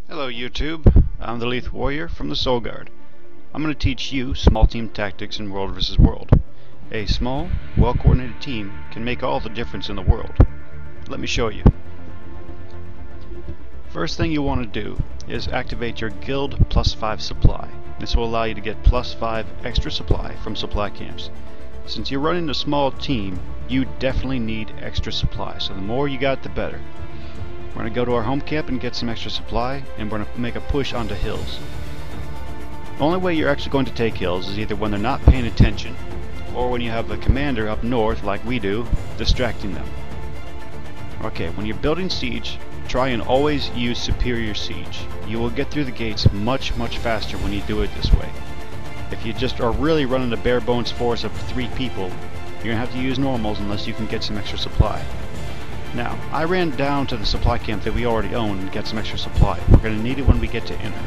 Hello YouTube, I'm the Lethe Warrior from the Soul Guard. I'm going to teach you small team tactics in World vs. World. A small, well-coordinated team can make all the difference in the world. Let me show you. First thing you want to do is activate your Guild +5 supply. This will allow you to get +5 extra supply from supply camps. Since you're running a small team, you definitely need extra supply, so the more you got the better. We're going to go to our home camp and get some extra supply, and we're going to make a push onto hills. The only way you're actually going to take hills is either when they're not paying attention, or when you have a commander up north, like we do, distracting them. Okay, when you're building siege, try and always use superior siege. You will get through the gates much faster when you do it this way. If you just are really running a bare bones force of 3 people, you're going to have to use normals unless you can get some extra supply. Now, I ran down to the supply camp that we already own and get some extra supply. We're going to need it when we get to Inner.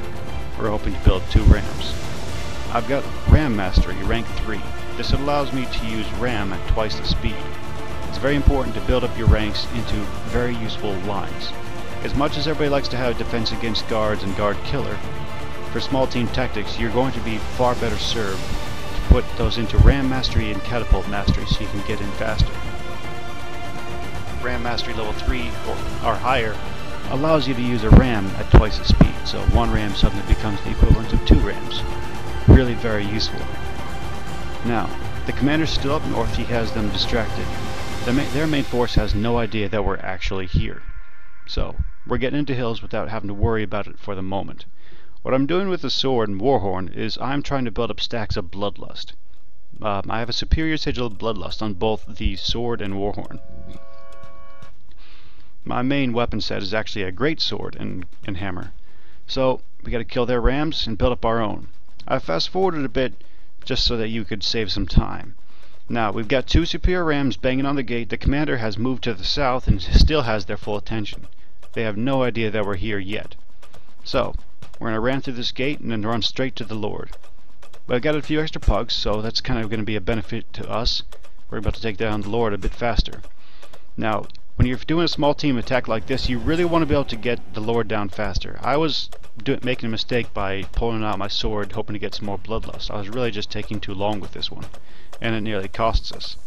We're hoping to build 2 rams. I've got Ram Mastery, rank 3. This allows me to use ram at twice the speed. It's very important to build up your ranks into very useful lines. As much as everybody likes to have defense against guards and guard killer, for small team tactics you're going to be far better served to put those into Ram Mastery and Catapult Mastery so you can get in faster. Ram Mastery level 3 or higher allows you to use a ram at twice the speed, so 1 ram suddenly becomes the equivalent of 2 rams. Really very useful. Now, the commander's still up north, he has them distracted. Their main force has no idea that we're actually here. So, we're getting into hills without having to worry about it for the moment. What I'm doing with the sword and warhorn is I'm trying to build up stacks of bloodlust. I have a superior sigil of bloodlust on both the sword and warhorn. My main weapon set is actually a great sword and hammer. So we got to kill their rams and build up our own. I fast forwarded a bit just so that you could save some time. Now we've got 2 superior rams banging on the gate. The commander has moved to the south and still has their full attention. They have no idea that we're here yet. So we're going to ram through this gate and then run straight to the Lord. But I got a few extra pugs, so that's kind of going to be a benefit to us. We're about to take down the Lord a bit faster. Now, when you're doing a small team attack like this, you really want to be able to get the Lord down faster. I was making a mistake by pulling out my sword hoping to get some more bloodlust. I was really just taking too long with this one, and it nearly costs us.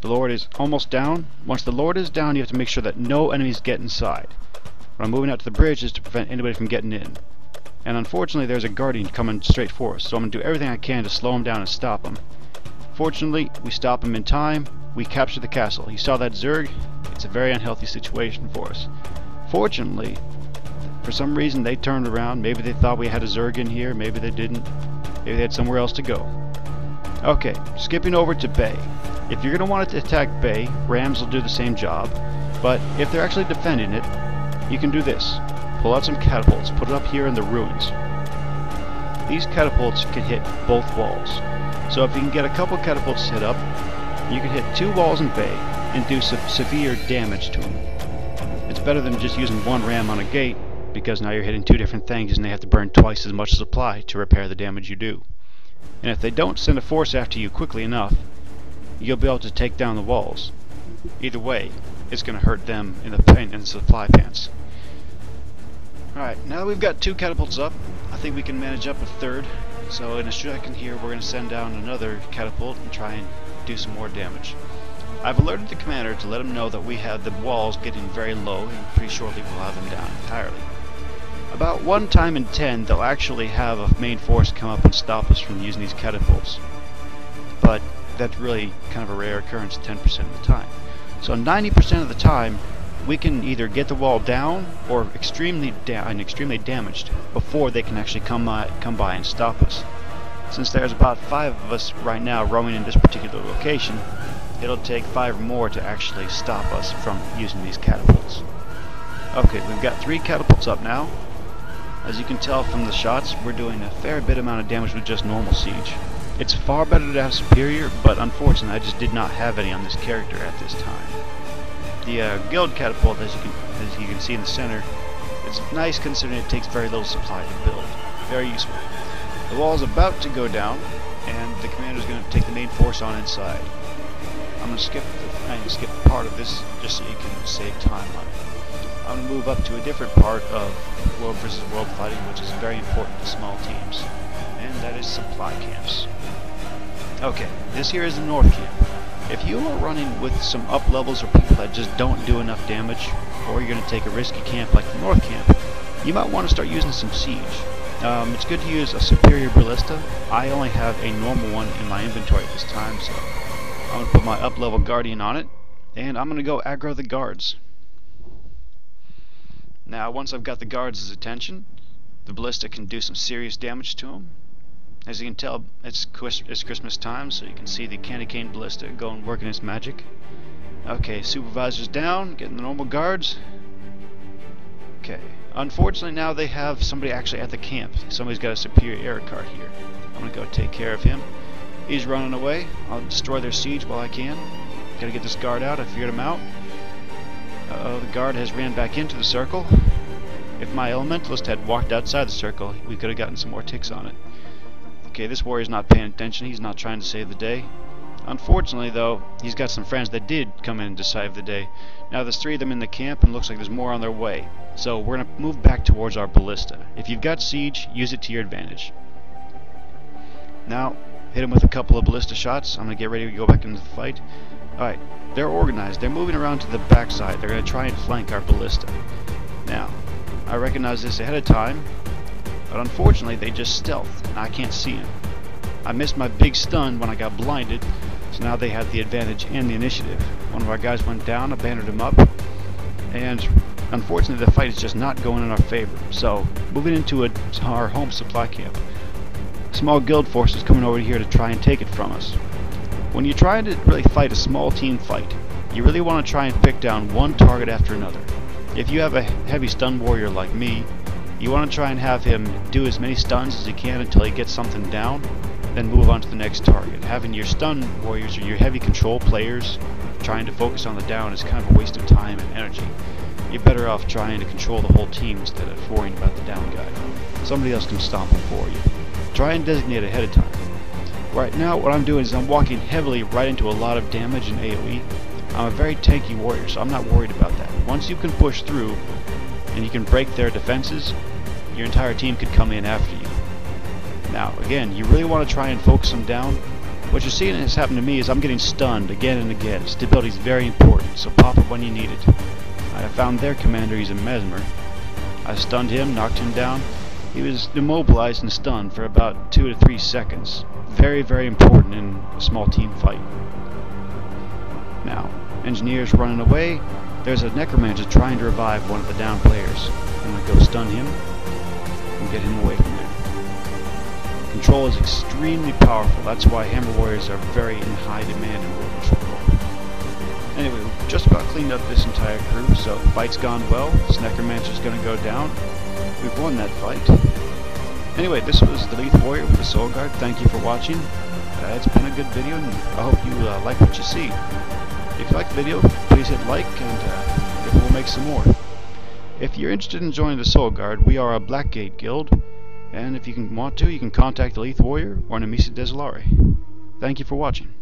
The Lord is almost down. Once the Lord is down, you have to make sure that no enemies get inside. What I'm moving out to the bridge is to prevent anybody from getting in. And unfortunately there's a guardian coming straight for us, so I'm going to do everything I can to slow him down and stop him. Fortunately, we stop him in time. We capture the castle. You saw that Zerg? It's a very unhealthy situation for us. Fortunately, for some reason they turned around. Maybe they thought we had a Zerg in here, maybe they didn't. Maybe they had somewhere else to go. Okay, skipping over to Bay. If you're going to want to attack Bay, rams will do the same job, but if they're actually defending it, you can do this. Pull out some catapults, put it up here in the ruins. These catapults can hit both walls. So if you can get a couple catapults hit up, you can hit 2 walls in Bay and do some severe damage to them. It's better than just using 1 ram on a gate, because now you're hitting 2 different things and they have to burn twice as much supply to repair the damage you do. And if they don't send a force after you quickly enough, you'll be able to take down the walls. Either way, it's going to hurt them in the supply pants. Alright, now that we've got 2 catapults up, I think we can manage up a 3rd. So in a second here, we're going to send down another catapult and try and do some more damage. I've alerted the commander to let him know that we have the walls getting very low, and pretty shortly we'll have them down entirely. About 1 time in 10, they'll actually have a main force come up and stop us from using these catapults. But that's really kind of a rare occurrence 10% of the time. So 90% of the time, we can either get the wall down or extremely damaged before they can actually come by and stop us. Since there's about 5 of us right now roaming in this particular location, it'll take 5 or more to actually stop us from using these catapults. Okay, we've got 3 catapults up now. As you can tell from the shots, we're doing a fair bit amount of damage with just normal siege. It's far better to have superior, but unfortunately I just did not have any on this character at this time. The guild catapult, as you can see in the center, it's nice considering it takes very little supply to build. Very useful. The wall is about to go down, and the commander is going to take the main force on inside. I'm going to skip part of this just so you can save time on it. I'm going to move up to a different part of world versus world fighting, which is very important to small teams, and that is supply camps. Okay, this here is the North Camp. If you are running with some up levels or people that just don't do enough damage, or you're going to take a risky camp like the North Camp, you might want to start using some siege. It's good to use a superior ballista. I only have a normal one in my inventory at this time, so I'm going to put my up level guardian on it, and I'm going to go aggro the guards. Now once I've got the guards' attention, the ballista can do some serious damage to them. As you can tell, it's Christmas time, so you can see the candy cane ballista going working its magic. Okay, supervisor's down, getting the normal guards. Okay, unfortunately now they have somebody actually at the camp. Somebody's got a superior air card here. I'm gonna go take care of him. He's running away. I'll destroy their siege while I can. Gotta get this guard out. I figured him out. Uh-oh, the guard has ran back into the circle. If my elementalist had walked outside the circle, we could have gotten some more ticks on it. Okay, this warrior's not paying attention. He's not trying to save the day. Unfortunately, though, he's got some friends that did come in to save the day. Now there's 3 of them in the camp, and looks like there's more on their way. So we're going to move back towards our ballista. If you've got siege, use it to your advantage. Now, hit him with a couple of ballista shots. I'm going to get ready to go back into the fight. Alright, they're organized. They're moving around to the backside. They're going to try and flank our ballista. Now, I recognize this ahead of time, but unfortunately they just stealthed, and I can't see him. I missed my big stun when I got blinded, so now they had the advantage and the initiative. One of our guys went down, I banded him up, and unfortunately the fight is just not going in our favor. So, moving into our home supply camp. Small guild force is coming over here to try and take it from us. When you're trying to really fight a small team fight, you really want to try and pick down one target after another. If you have a heavy stun warrior like me, you want to try and have him do as many stuns as he can until he gets something down, then move on to the next target. Having your stun warriors or your heavy control players trying to focus on the down is kind of a waste of time and energy. You're better off trying to control the whole team instead of worrying about the down guy. Somebody else can stomp him for you. Try and designate ahead of time. Right now what I'm doing is I'm walking heavily right into a lot of damage in AoE. I'm a very tanky warrior, so I'm not worried about that. Once you can push through and you can break their defenses, your entire team could come in after you. Now, again, you really want to try and focus them down. What you're seeing has happened to me is I'm getting stunned again and again. Stability is very important, so pop it when you need it. I found their commander, he's a mesmer. I stunned him, knocked him down. He was immobilized and stunned for about 2 to 3 seconds. Very, very important in a small team fight. Now, engineer's running away. There's a necromancer trying to revive one of the down players. I'm going to go stun him and get him away from there. Control is extremely powerful. That's why hammer warriors are very in high demand in World War II. Anyway, we've just about cleaned up this entire crew, so the fight's gone well. This necromancer's going to go down. We've won that fight. Anyway, this was the Lethe Warrior with the Soul Guard. Thank you for watching. It's been a good video, and I hope you like what you see. If you like the video, please hit like, and maybe we'll make some more. If you're interested in joining the Soul Guard, we are a Blackgate guild, and if you want to, you can contact the Lethe Warrior or Nimici Dezolare. Thank you for watching.